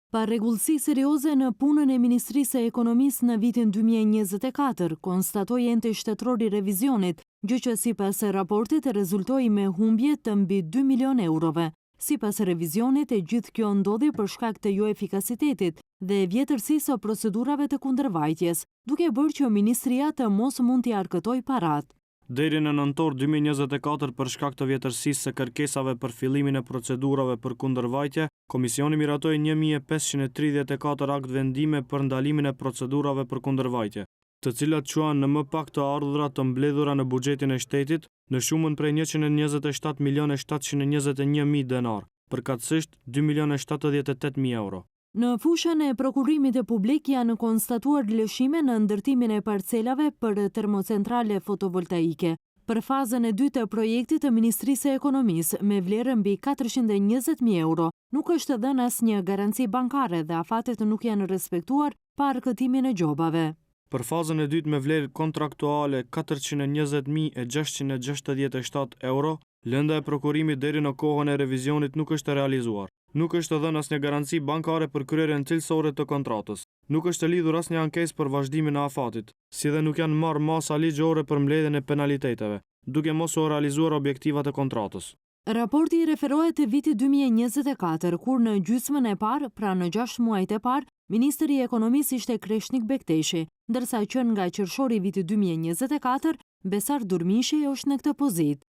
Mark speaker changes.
Speaker 1: Pa rregullsi serioze në punën e Ministrisë e Ekonomisë në vitin 2024, konstatoi ente shtetëror i revizionit, gjë që sipas raportit rezultoi me humbje të mbi 2 milion eurove. Sipas revizionit, e gjithë kjo ndodhi për shkak të jo efikasitetit dhe vjetërsisë së procedurave të kundërvajtjes, duke bërë që ministria të mos mund t'i arkëtoj parat.
Speaker 2: Deri në nëntor 2024 për shkak të vjetërsisë së kërkesave për fillimin e procedurave për kundërvajtje, Komisioni miratoi 1534 akt vendime për ndalimin e procedurave për kundërvajtje, të cilat quan në më pak të ardhurat të mbledhura në buxhetin e shtetit në shumën prej 127.721.000 denar, përkatësisht 2.078.000 euro.
Speaker 1: Në fushën e prokurimit publik janë konstatuar lëshime në ndërtimin e parcelave për termocentrale fotovoltaike. Për fazën e dytë të projektit të Ministrisë e Ekonomisë me vlerë mbi 420.000 euro, nuk është dhënë asnjë garanci bankare dhe afatet nuk janë respektuar pa arkëtimin e gjobave.
Speaker 2: Për fazën e dytë me vlerë kontraktuale 420.667 euro, lënda e prokurimit deri në kohën e revizionit nuk është realizuar. Nuk është dhënë asnjë garanci bankare për kryerjen cilësore të kontratës. Nuk është lidhur asnjë ankesë për vazhdimin e afatit, si dhe nuk janë marrë masa ligjore për mbledhjen e penaliteteve, duke mos u realizuar objektivat e kontratës.
Speaker 1: Raporti referohet te viti 2024, kur në gjysmën e parë, pra në 6 muajt e parë, Ministri i Ekonomisë ishte Kreshnik Bekteshi, ndërsa që nga qershori i vitit 2024, Besar Durmishi është në këtë pozitë.